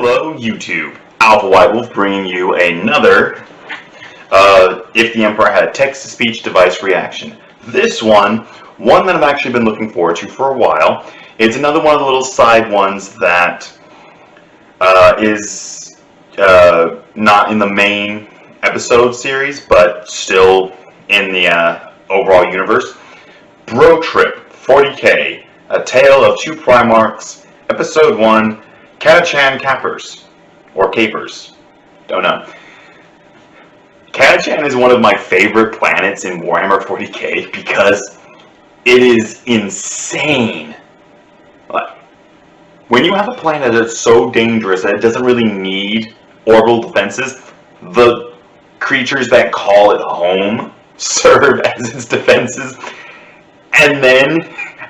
Hello YouTube, Alpha White Wolf bringing you another If the Empire Had a Text-to-Speech Device reaction. This one that I've actually been looking forward to for a while. It's another one of the little side ones that is not in the main episode series, but still in the overall universe. Brotrip 40K, A Tale of Two Primarchs, Episode 1, Catachan Capers, or Capers, don't know. Catachan is one of my favorite planets in Warhammer 40K because it is insane. Like, when you have a planet that's so dangerous that it doesn't really need orbital defenses, the creatures that call it home serve as its defenses, and then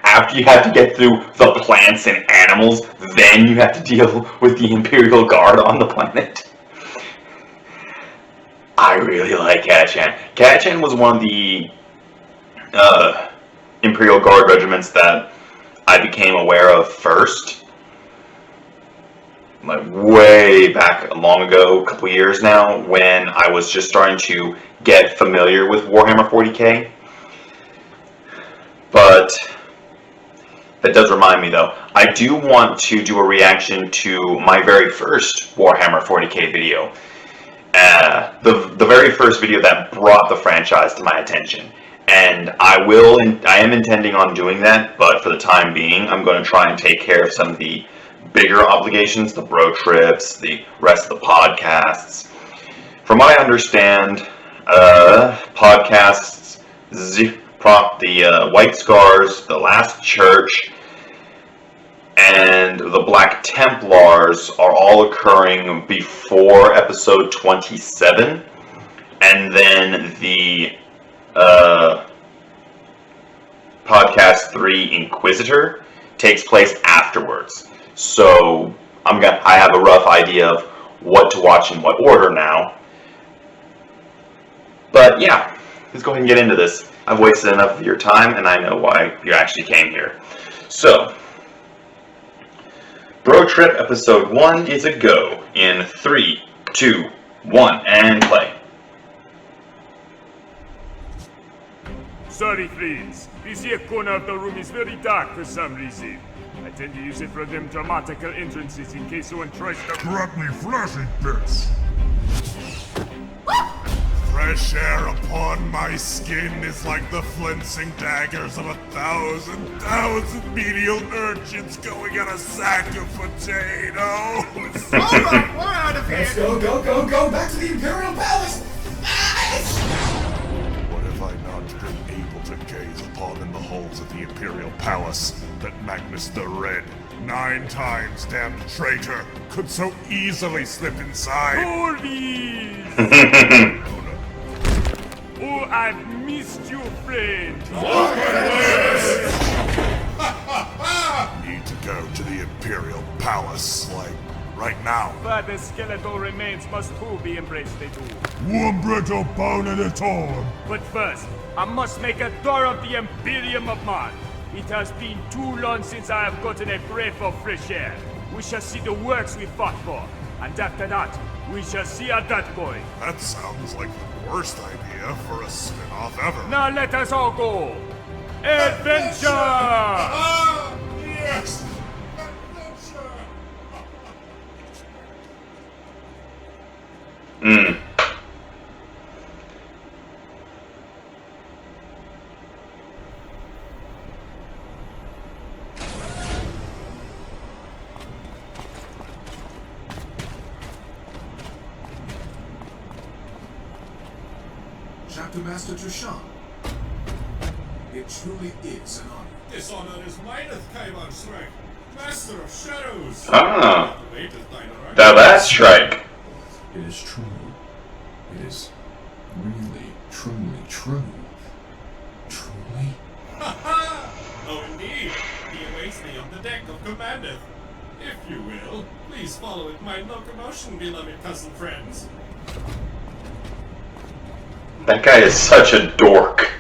after you have to get through the plants and animals, then you have to deal with the Imperial Guard on the planet. I really like Catachan. Catachan was one of the Imperial Guard regiments that I became aware of first. Like way back long ago, a couple years now, when I was just starting to get familiar with Warhammer 40K. But that does remind me though, I do want to do a reaction to my very first Warhammer 40K video. The very first video that brought the franchise to my attention. And I am intending on doing that, but for the time being, I'm going to try and take care of some of the bigger obligations, the Brotrips, the rest of the podcasts. From what I understand, podcasts, the White Scars, the Last Church, and the Black Templars are all occurring before episode 27, and then the podcast 3 Inquisitor takes place afterwards. So I have a rough idea of what to watch in what order now. But yeah, let's go ahead and get into this. I've wasted enough of your time, and I know why you actually came here. So, Brotrip Episode 1 is a go in 3, 2, 1, and play. Sorry friends, this here corner of the room is very dark for some reason. I tend to use it for them dramatical entrances in case someone tries to grab me flashing bits. Fresh air upon my skin is like the flensing daggers of 1,000 menial urchins going at a sack of potatoes. Alright, we're out of here! Let's go, back to the Imperial Palace! What have I not been able to gaze upon in the halls of the Imperial Palace that Magnus the Red, 9 times damned traitor, could so easily slip inside? Corvis! Oh, I've missed you, friend! Need to go to the Imperial Palace, like, right now. But the skeletal remains must too be embraced, they do. One brittle bone at a time. But first, I must make a tour of the Imperium of Mars. It has been too long since I have gotten a breath of fresh air. We shall see the works we fought for, and after that, we shall see a dead boy. That sounds like the worst idea for a spin-off ever. Now let us all go! Adventure! Ah, yes! Hmm. Chapter Master Terra. It truly is an honor. This honor is mine, Kaivan Strike, Master of Shadows. Ah, Now now that's strike. It is true. It is really, truly true. Truly? Oh, indeed. He awaits thee on the deck of Commandeth. If you will, please follow with my locomotion, beloved cousin friends. That guy is such a dork.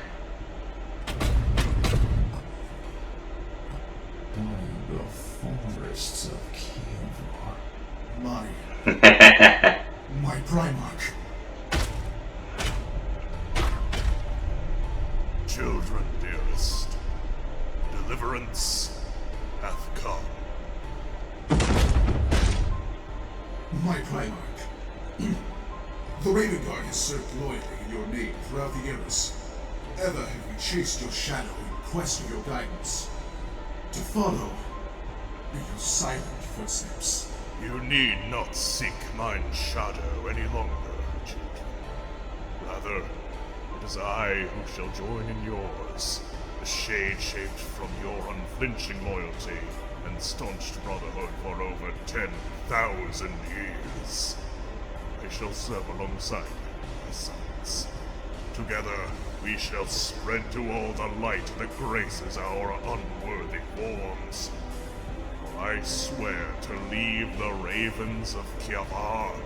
By the forests of Kievar. My children, dearest. Deliverance hath come. My Primarch. The Raven Guard has served loyally in your name throughout the eras. Ever have we chased your shadow in quest of your guidance. To follow in your silent footsteps. You need not seek mine shadow any longer, children. Rather, it is I who shall join in yours, the shade shaped from your unflinching loyalty and staunched brotherhood for over 10,000 years. I shall serve alongside you, my sons. Together, we shall spread to all the light that graces our unworthy forms. For I swear to leave the ravens of Catachan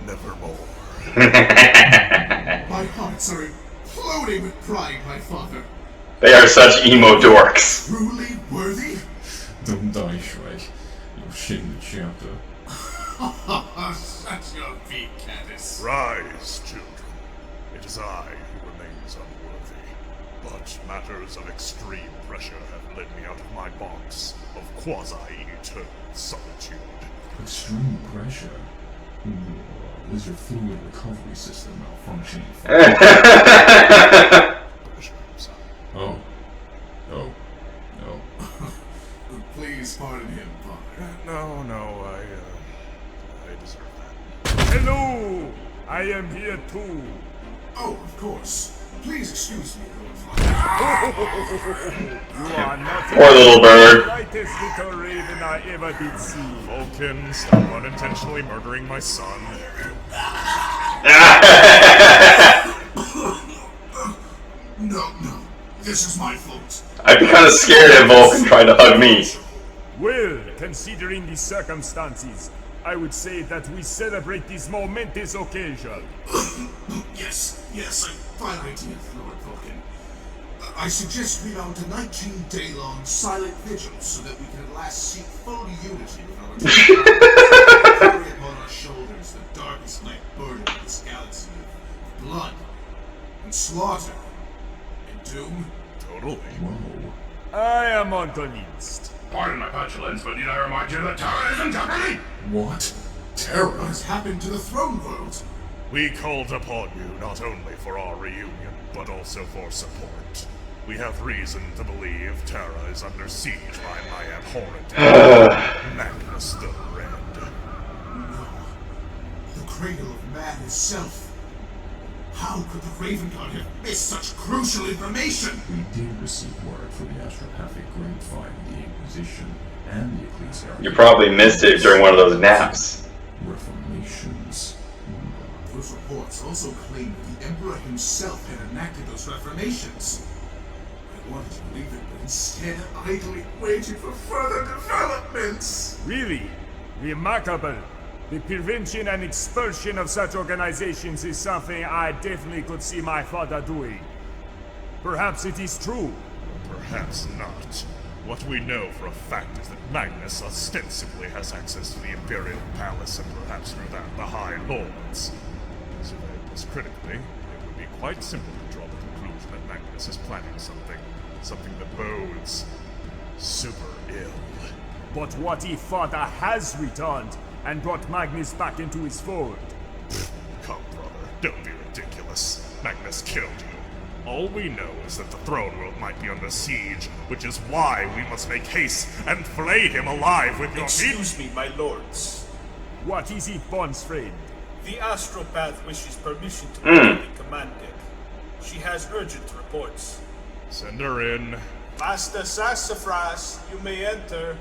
nevermore. My hearts are imploding with pride, my father. They are such emo dorks. Truly worthy? Don't die, Shrek. You'll shame the chapter. Shut your feet, Caddis. Rise, children. It is I who remains unworthy. But matters of extreme pressure have led me out of my box of quasi-eternal solitude. Extreme pressure. Is your fluid recovery system malfunctioning? Pressure, son. Oh. Oh. No. Please pardon him, father. No, I deserve that. Hello! I am here too. Oh, of course. Please excuse me, Lord Father. You are not Poor little bird. the brightest little raven I ever did see. Vulkan, stop unintentionally murdering my son. No. This is my fault. I'd be kind of scared if Vulcan tried to hug me. Well, considering the circumstances, I would say that we celebrate this momentous occasion. Yes, a fine idea, Lord Vulcan. I suggest we mount a 19-day-long silent vigil so that we can at last seek full unity with our carry upon our shoulders the darkest night burden of this galaxy of blood and slaughter and doom. Totally. Whoa. I am unconvinced. Pardon my petulance, but need I remind you that Terra is in jeopardy? What? Terra? What has happened to the throne world? We called upon you not only for our reunion, but also for support. We have reason to believe Terra is under siege by my abhorrent Magnus the Red. No. The cradle of man itself. How could the Raven Guard have missed such crucial information? We did receive word from the astropathic grapevine, the Inquisition, and the Ecclesiarchy. You probably missed it during one of those naps. Reformations. Those reports also claim that the Emperor himself had enacted those reformations. I wanted to believe it, but instead idly waited for further developments. Really? Remarkable. The prevention and expulsion of such organizations is something I definitely could see my father doing. Perhaps it is true. Perhaps not. What we know for a fact is that Magnus ostensibly has access to the Imperial Palace and perhaps through that the High Lords. Surveyed this critically, it would be quite simple to draw the conclusion that Magnus is planning something that bodes super ill. But what if father has returned and brought Magnus back into his fold? Come, brother, don't be ridiculous. Magnus killed you. All we know is that the throne world might be under siege, which is why we must make haste and flay him alive with your Excuse me, my lords. What is it, Bond's friend? The astropath wishes permission to enter the command deck. She has urgent reports. Send her in. Master Sassafras, you may enter.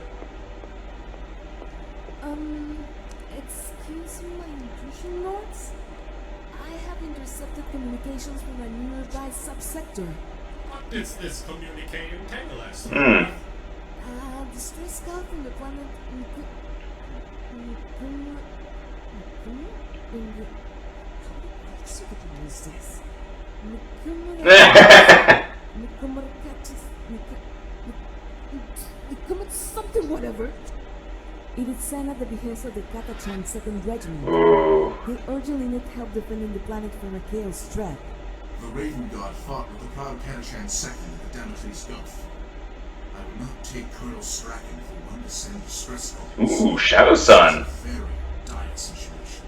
Excuse my intrusion, lords? I have intercepted communications from a nearby subsector. What does this communique entail us? Distress scout from the planet something whatever. It is sent at the behest of the Catachan 2nd Regiment. They urgently need help defending the planet from a chaos threat. The Raven God fought with the proud Catachan II at the Damocles Gulf. I would not take Colonel Strachan for one to send distress calls. Ooh, Shadow Sun. It's a very dire situation.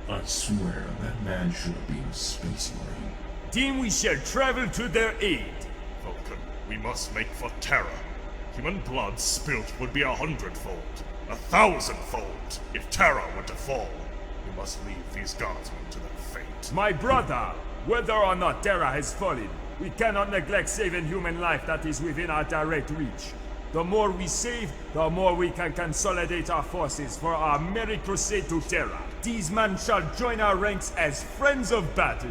I swear that man should have been a space marine. Then we shall travel to their aid. Vulkan, we must make for Terra. Human blood spilt would be 100-fold, 1,000-fold, if Terra were to fall. We must leave these guardsmen to their fate. My brother, whether or not Terra has fallen, we cannot neglect saving human life that is within our direct reach. The more we save, the more we can consolidate our forces for our merry crusade to Terra. These men shall join our ranks as friends of battle.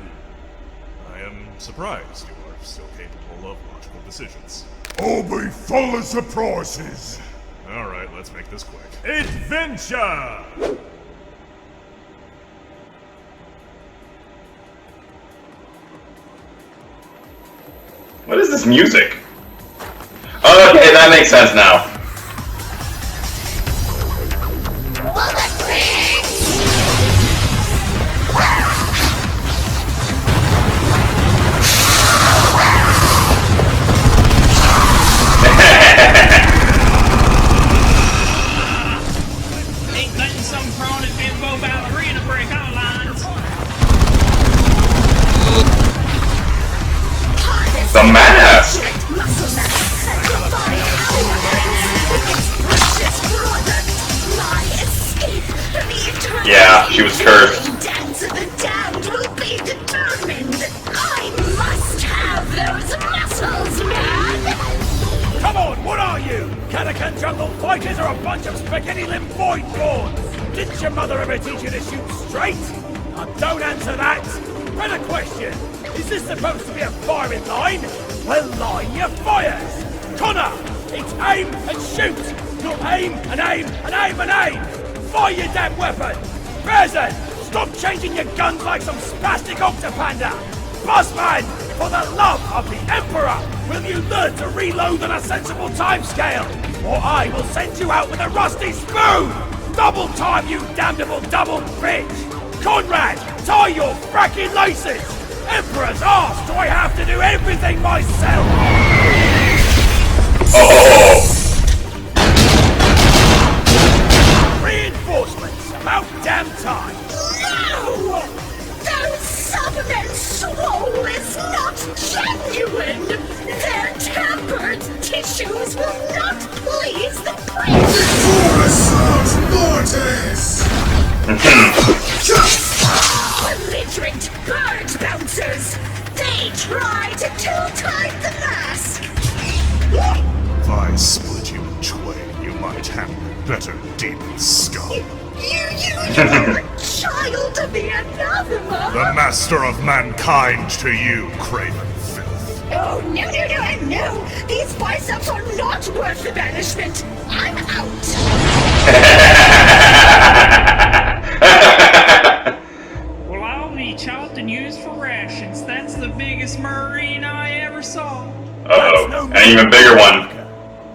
I am surprised you are still capable of logical decisions. I'll be full of surprises. Alright, let's make this quick. Adventure! What is this music? Okay, that makes sense now. Ain't letting some prawn and bimbo ballerina break our lines. The mask! Yeah, she was cursed. Dance of the damned will be determined. I must have those muscles, man. Come on, what are you? Catachan jungle fighters or a bunch of spaghetti-limbed void boards? Didn't your mother ever teach you to shoot straight? Now don't answer that. Better question. Is this supposed to be a firing line? Well, line your fires. Connor, it's aim and shoot. Not aim and aim and aim and aim. Fire your damn weapon. Berzan, stop changing your guns like some spastic octopanda. Bossman, for the love of the Emperor, will you learn to reload on a sensible timescale? Or I will send you out with a rusty spoon! Double time, you damnable double bitch! Conrad, tie your fracking laces! Emperor's arse, do I have to do everything myself? Oh! Reinforcements, about damn time! No! Those supplement swole is not genuine! Their tampered tissues will not please the prince! Mortis! Belligerent bird bouncers! They try to tilt-hide the mask! If I split you in twain, you might handle better, demon scum. You're a child of the anathema! The master of mankind to you, craven filth. Oh, no! These biceps are not worth the banishment! I'm out! Well, I'll be chopped and used for rations. That's the biggest marine I ever saw. Uh-oh, an even bigger one.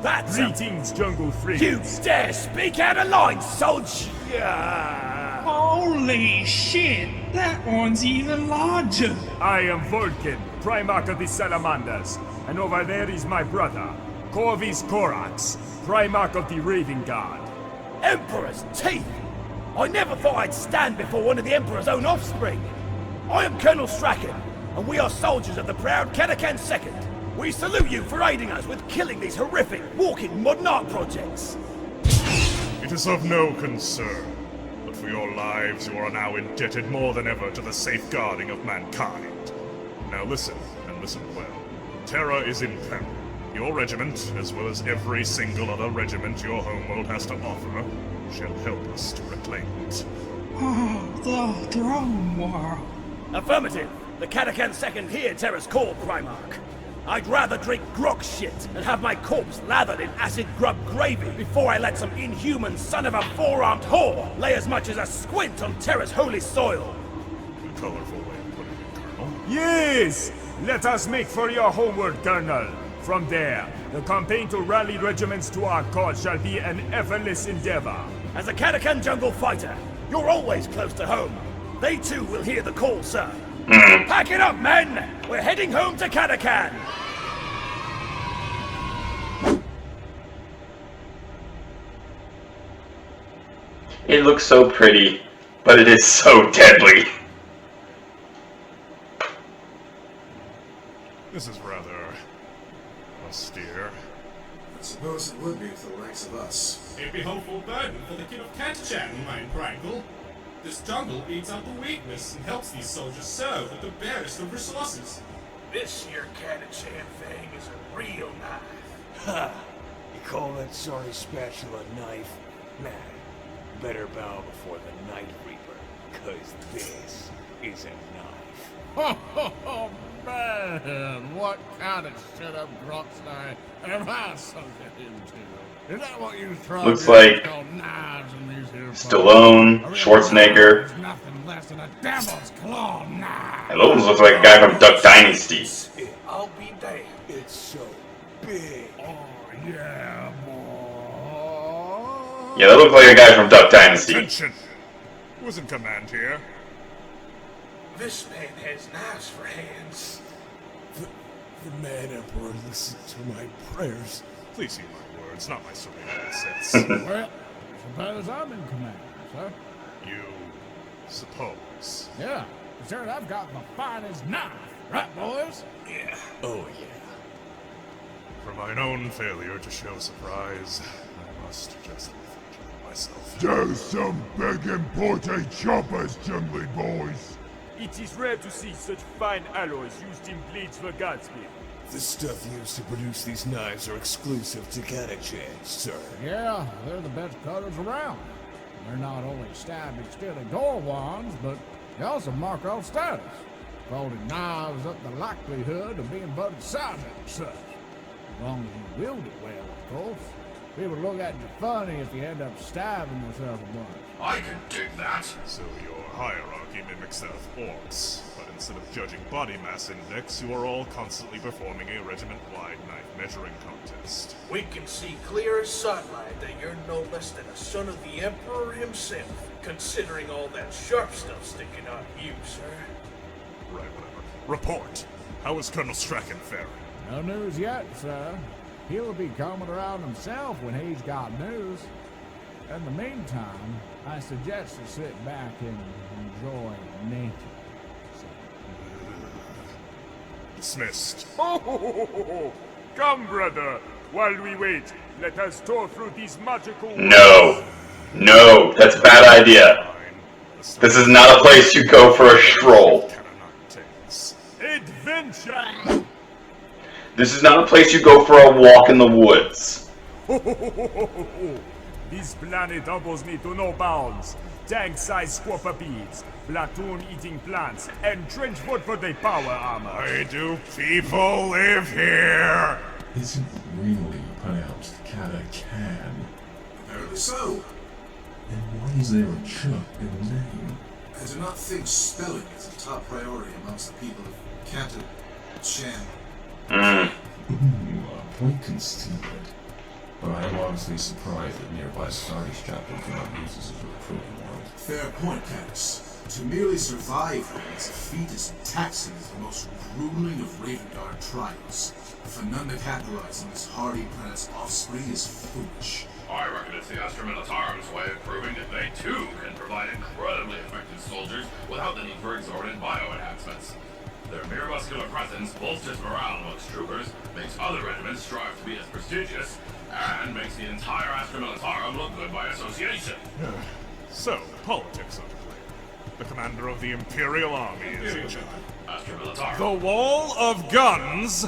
That's greetings, jungle friends. You dare speak out of line, soldier! Holy shit, that one's even larger. I am Vulkan, Primarch of the Salamanders, and over there is my brother, Corvis Primarch of the Raven Guard. Emperor's teeth! I never thought I'd stand before one of the Emperor's own offspring. I am Colonel Strachan, and we are soldiers of the proud Catachan II. We salute you for aiding us with killing these horrific walking modern art projects. It is of no concern, but for your lives you are now indebted more than ever to the safeguarding of mankind. Now listen, and listen well. Terra is in peril. Your regiment, as well as every single other regiment your homeworld has to offer, shall help us to reclaim it. Oh, the throne world. Affirmative. The Catachan II hear Terra's call, Primarch. I'd rather drink grog shit and have my corpse lathered in acid grub gravy before I let some inhuman son of a four-armed whore lay as much as a squint on Terra's holy soil. A colorful way of putting it, Colonel. Yes! Let us make for your homeward, Colonel. From there, the campaign to rally regiments to our cause shall be an effortless endeavor. As a Catachan jungle fighter, you're always close to home. They too will hear the call, sir. Pack it up, men! We're heading home to Catachan! It looks so pretty, but it is so deadly. This is rather austere. I suppose it would be for the likes of us. A hopeful burden for the king of Catachan, mein Prangle. This jungle eats out the weakness and helps these soldiers serve with the barest of resources. This here Catachan thing is a real knife. Ha! You call that sorry spatula a knife? Nah. Better bow before the Night Reaper, 'cause this is a knife. Oh, man, what kind of shut-up Grotzny am I sunken into? Is that what you throw? Looks like knives in these here Stallone, Schwarzenegger. There's nothing less than a devil's claw knife. It almost looks like a guy from Duck Dynasty. I'll be damned. It's so big. Oh, yeah, boy. Yeah, that looks like a guy from Duck Dynasty. Attention! Who's in command here? This man has knives for hands. The man Emperor listened to my prayers. Please heed my words, not my silly nonsense. Well, suppose I'm in command, sir. You suppose? Yeah, sir, I've got the finest knife, right, boys? Yeah. Oh, yeah. For mine own failure to show surprise, I must just congratulate myself. Do some big imported choppers, jungly boys. It is rare to see such fine alloys used in blades for Godspeed. The stuff used to produce these knives are exclusive to Catachan, sir. Yeah, they're the best cutters around. They're not only stabbing steely door wands, but they also mark off status. Holding knives up the likelihood of being voted silent and such. As long as you wield it well, of course. People look at you funny if you end up stabbing yourself a bunch. I can dig that. So your hierarchy mimics that of orcs, but instead of judging body mass index, you are all constantly performing a regiment-wide knife measuring contest. We can see clear as sunlight that you're no less than a son of the Emperor himself, considering all that sharp stuff sticking out of you, sir. Right, whatever. Report! How is Colonel Strachan faring? No news yet, sir. He'll be coming around himself when he's got news. In the meantime, I suggest you sit back and enjoy nature. Dismissed. Come, brother. While we wait, let us tour through these magical... No. No, that's a bad idea. This is not a place you go for a stroll. Adventure! This is not a place you go for a walk in the woods. This planet humbles me to no bounds. Tank-sized squapper-beads, platoon-eating plants, and trench foot for the power armor. Why do people live here? Is it really pronounced Catachan? Apparently so. And why is there a Chuck in the name? I do not think spelling is a top priority amongst the people of Catachan. Point conceded. But I am honestly surprised that nearby Sardi's chapter do not use this as a recruiting world. Fair point, Catus. To merely survive here is a feat as taxing as the most grueling of Ravengard trials. For none to capitalize on this hardy planet's offspring is foolish. I reckon it's the Astra Militarum way of proving that they too can provide incredibly effective soldiers without the need for exorbitant bio-enhancements. Their mere muscular presence bolsters morale amongst troopers, makes other regiments strive to be as prestigious, and makes the entire Astra Militarum look good by association. So, politics are played. The commander of the Imperial Army is in charge. Astra Militarum. The Wall of Guns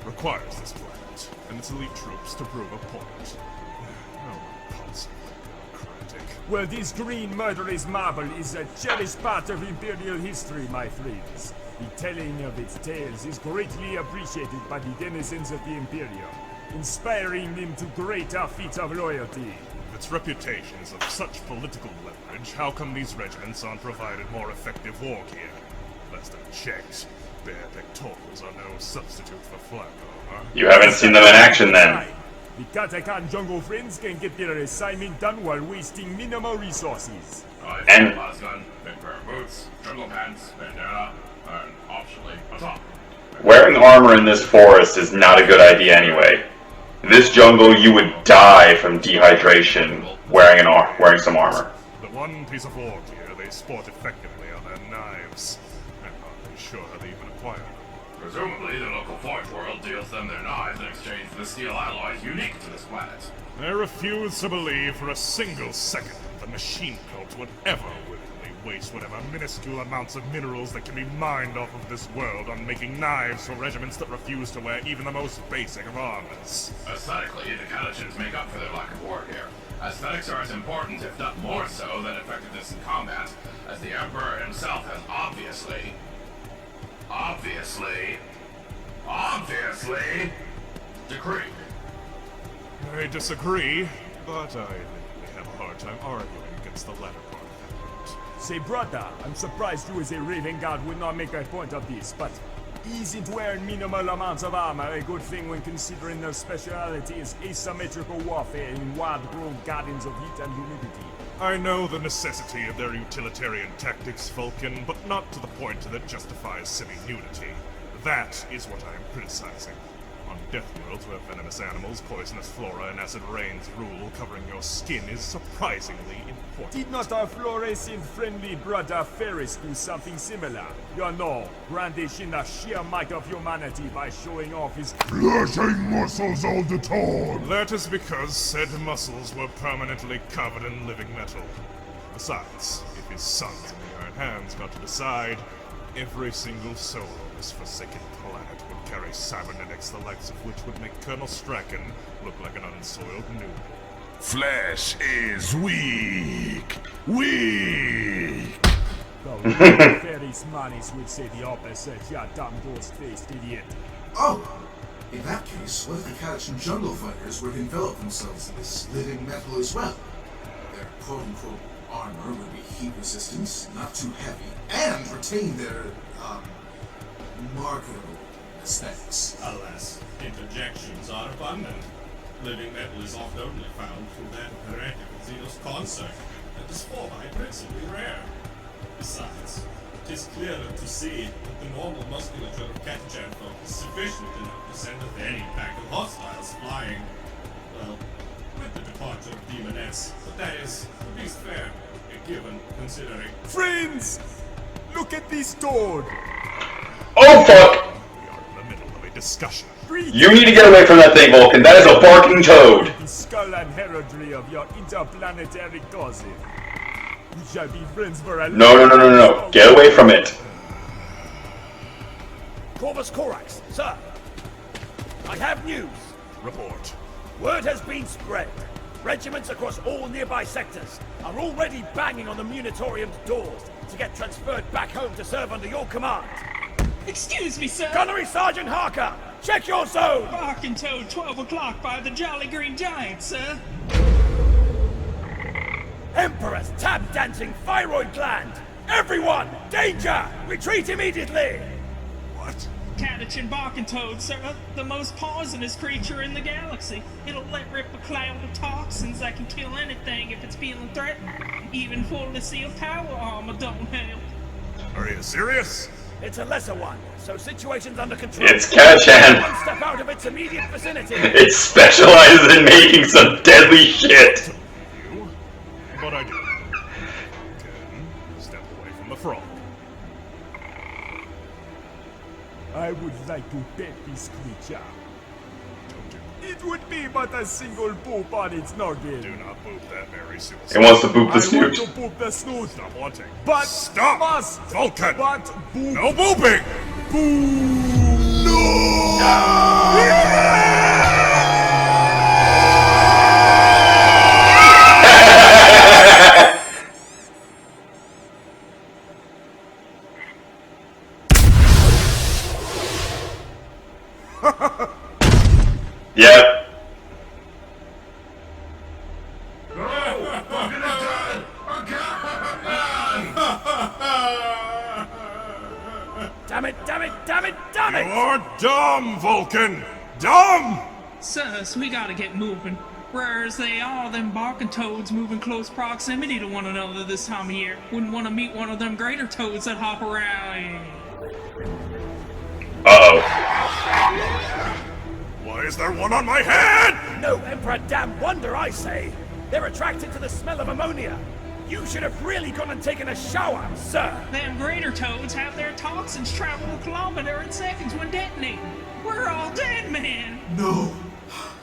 requires this planet and its elite troops to prove a point. No possible bureaucratic. Well, this green murderous marble is a cherished part of Imperial history, my friends. The telling of its tales is greatly appreciated by the denizens of the Imperium, inspiring them to greater feats of loyalty. With its reputations of such political leverage, how come these regiments aren't provided more effective war gear? Last I checked, bare pectorals are no substitute for flak armor. You haven't seen them in action then. The Catachan jungle friends can get their assignment done while wasting minimal resources. And Lasgun, big pair of boots, jungle pants, bandana. and optionally a top. Wearing armor in this forest is not a good idea anyway. In this jungle, you would die from dehydration wearing some armor. The one piece of war gear they sport effectively on their knives. I'm not sure how they even acquired them. Presumably, the local forge world deals them their knives in exchange for the steel alloys unique to this planet. I refuse to believe for a single second that the machine cult would ever willingly waste whatever minuscule amounts of minerals that can be mined off of this world on making knives for regiments that refuse to wear even the most basic of armors. Aesthetically, the Catachans make up for their lack of war gear. Aesthetics are as important, if not more so, than effectiveness in combat, as the Emperor himself has obviously decreed. I disagree, but I have a hard time arguing against the latter part of that point. Say, brother, I'm surprised you as a Raven Guard would not make a point of this, but isn't wearing minimal amounts of armor a good thing when considering their speciality is asymmetrical warfare in wild-grown gardens of heat and humidity? I know the necessity of their utilitarian tactics, Vulkan, but not to the point that justifies semi-nudity. That is what I am criticizing. On death worlds where venomous animals, poisonous flora, and acid rains rule, covering your skin is surprisingly important. Did not our fluorescent-friendly brother Ferris do something similar? You know, brandishing the sheer might of humanity by showing off his flashing muscles all the time! That is because said muscles were permanently covered in living metal. Besides, if his sons and the Iron Hands got to decide, every single soul on this forsaken planet would carry cybernetics the likes of which would make Colonel Strachan look like an unsoiled noob. Flesh is weak! Weak! The Ferris Manis would say the opposite, you dumb ghost-faced idiot. Oh! In that case, what if the Catachan jungle fighters were to envelop themselves in this living metal as well? Their quote-unquote armor would be heat resistant, not too heavy, and retain their, marketable aesthetics. Alas, interjections are abundant. Living metal is oft only found through that of heretical Xenos concert, and is forby principally rare. Besides, it is clearer to see that the normal musculature of Catachan folk is sufficient enough to send off any pack of hostiles flying. Well, with the departure of Demonettes, but that is, at least fair, a given, considering... Friends! Look at this toad! Oh fuck! We are in the middle of a discussion. You need to get away from that thing, Vulkan. That is a barking toad. The skull and heraldry of your interplanetary cousin. We shall be friends for a No. Get away from it. Corvus Corax, sir. I have news. Report. Word has been spread. Regiments across all nearby sectors are already banging on the Munitorium's doors to get transferred back home to serve under your command. Excuse me, sir. Gunnery Sergeant Harker, check your zone! Barking Toad, 12 o'clock by the Jolly Green Giant, sir. Emperor's tap-dancing thyroid gland! Everyone, danger! Retreat immediately! What? Catachan barking Toad, sir. The most poisonous creature in the galaxy. It'll let rip a cloud of toxins that can kill anything if it's feeling threatened. Even fully sealed power armor don't help. Are you serious? It's a lesser one, so situation's under control. It's Catachan. One step out of its immediate vicinity. It specializes in making some deadly shit. But I do. Can step away from the frog. I would like to pet this creature. It would be but a single poop on its noggin. Do not boop that very soon. It wants to boop the I snoot. want to poop the snoot. Stop wanting. But Stop! must. Vulkan! But boop. No booping! Boop. Yep. Damn it, damn it, damn it, damn it! You're dumb, Vulkan! Dumb! Sus, we gotta get moving. Rare as they are, them barking toads move in close proximity to one another this time of year. Wouldn't want to meet one of them greater toads that hop around. Uh-oh. Why is there one on my head? No Emperor damn wonder, I say. They're attracted to the smell of ammonia. You should have really gone and taken a shower, sir. Them greater toads have their toxins travel a kilometer in seconds when detonating. We're all dead, man. No.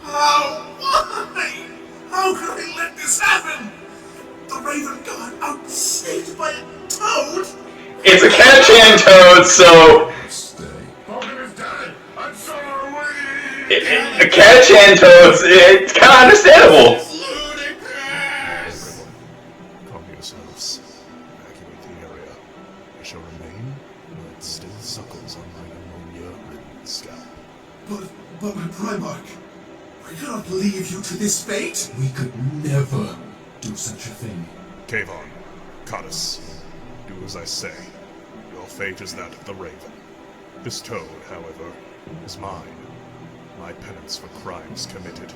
How? Why? How could I let this happen? The Raven got outstayed by a toad? It's a Catachan toad, so... Vulkan is dead. I'm sorry. A Catachan toad's, it's kind of understandable. Calm yourselves. Evacuate the area. I shall remain where it still suckles on my ammonia-ridden scalp. But my Primarch, I cannot leave you to this fate. We could never do such a thing. Kavon, Cottis, do as I say. Your fate is that of the Raven. This toad, however, is mine. My penance for crimes committed.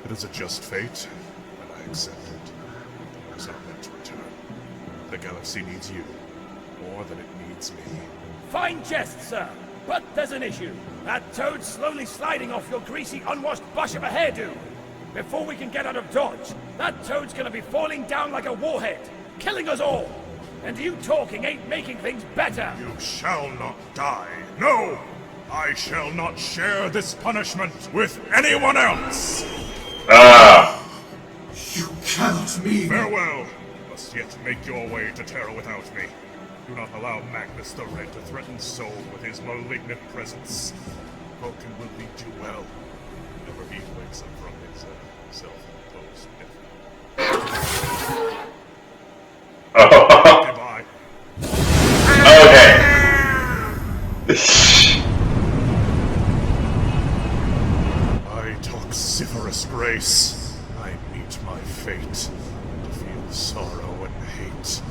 It is a just fate, and I accept it. I was not meant to return. The galaxy needs you, more than it needs me. Fine jest, sir. But there's an issue. That toad's slowly sliding off your greasy, unwashed bush of a hairdo. Before we can get out of Dodge, that toad's gonna be falling down like a warhead, killing us all. And you talking ain't making things better. You shall not die. No! I shall not share this punishment with anyone else! You cannot mean... Farewell! You must yet make your way to Terra without me. Do not allow Magnus the Red to threaten Soul with his malignant presence. Vulkan will lead you well. Whenever he wakes up from his self-imposed death. Goodbye. Okay. By toxiferous grace, I meet my fate, and feel sorrow and hate.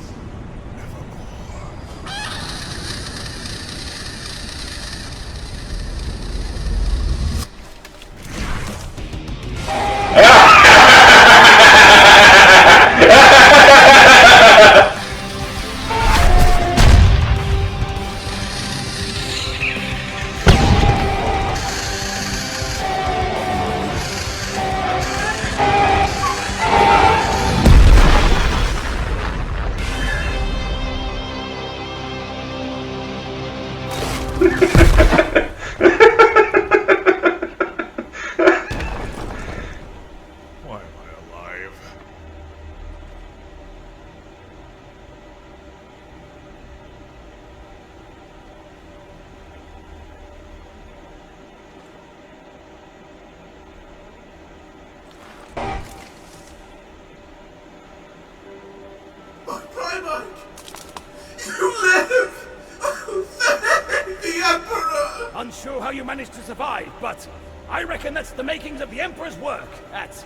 Unsure how you managed to survive, but I reckon that's the makings of the Emperor's work. At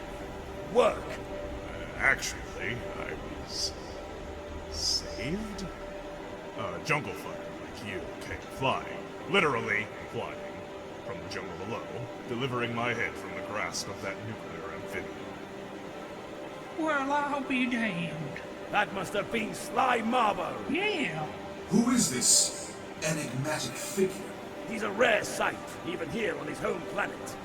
work. Actually, I was saved? A jungle fighter like you came flying, literally flying, from the jungle below, delivering my head from the grasp of that nuclear amphibian. Well, I'll be damned. That must have been Sly Marbo. Yeah. Who is this enigmatic figure? He's a rare sight, even here on his home planet.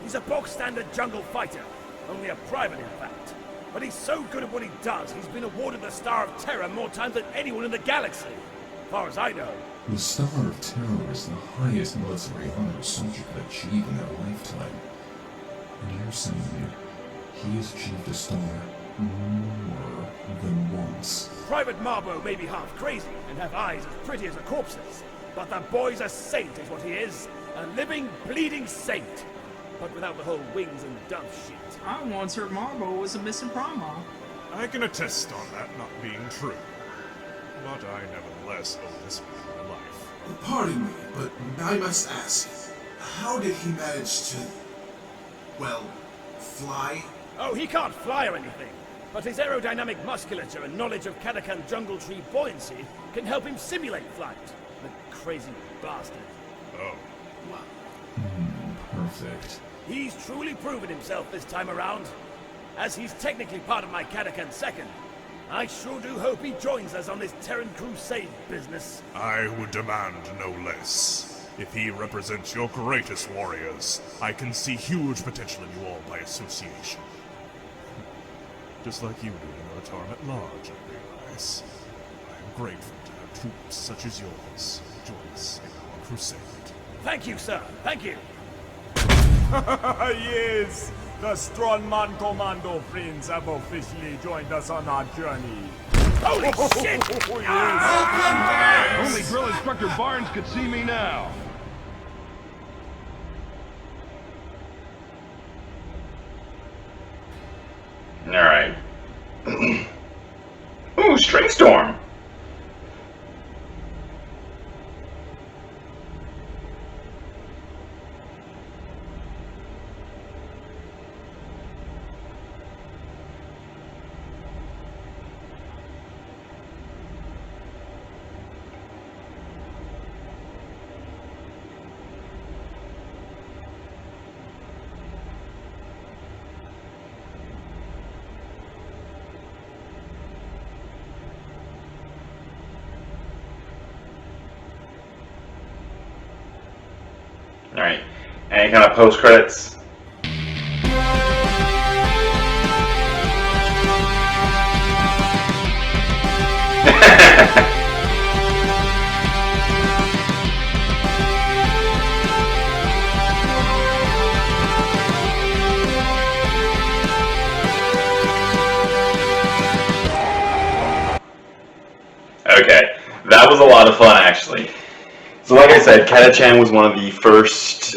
He's a bog-standard jungle fighter, only a private in fact. But he's so good at what he does, he's been awarded the Star of Terra more times than anyone in the galaxy. As far as I know. The Star of Terra is the highest military honor a soldier could achieve in their lifetime. And you're saying he has achieved a star more than once. Private Marbo may be half crazy and have eyes as pretty as a corpse's, but the boy's a saint is what he is. A living, bleeding saint. But without the whole wings and dove shit. I once heard Marbo was a missing Primarch. I can attest on that not being true. But I nevertheless owe this man my life. Pardon me, but I must ask, how did he manage to, well, fly? Oh, he can't fly or anything. But his aerodynamic musculature and knowledge of Catachan jungle tree buoyancy can help him simulate flight. The crazy bastard. Oh. Perfect. He's truly proven himself this time around. As he's technically part of my Catachan second, I sure do hope he joins us on this Terran crusade business. I would demand no less. If he represents your greatest warriors, I can see huge potential in you all by association. Just like you do in Militarum at large, I realize. I am grateful to have troops such as yours join us in our crusade. Thank you, sir. Thank you. Yes, the Strongman Commando friends have officially joined us on our journey. Holy shit! Yes. Only Drill Instructor Barnes could see me now. Alright. Ooh, String Storm. Alright, any kind of post credits? Okay, that was a lot of fun actually. So like I said, Catachan was one of the first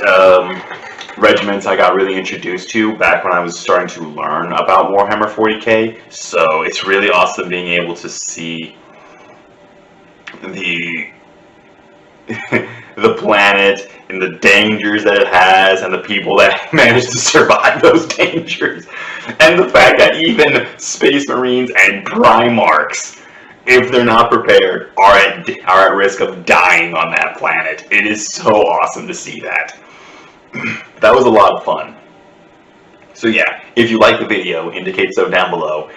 regiments I got really introduced to back when I was starting to learn about Warhammer 40k. So it's really awesome being able to see the the planet and the dangers that it has and the people that manage to survive those dangers. And the fact that even Space Marines and Primarchs, if they're not prepared, are at risk of dying on that planet. It is so awesome to see that. That was a lot of fun. So yeah, if you like the video, indicate so down below.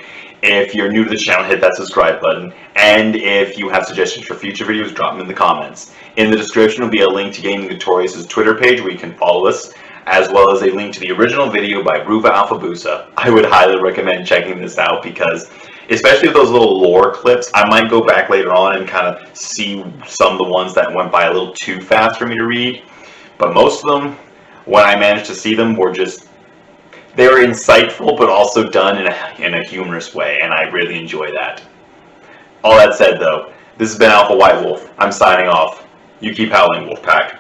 If you're new to the channel, hit that subscribe button. And if you have suggestions for future videos, drop them in the comments. In the description will be a link to Gaming Victorious' Twitter page where you can follow us, as well as a link to the original video by Bruva Alfabusa. I would highly recommend checking this out because, especially with those little lore clips, I might go back later on and kind of see some of the ones that went by a little too fast for me to read. But most of them, when I managed to see them, were just, they were insightful, but also done in a humorous way, and I really enjoy that. All that said, though, this has been Alpha White Wolf. I'm signing off. You keep howling, Wolfpack.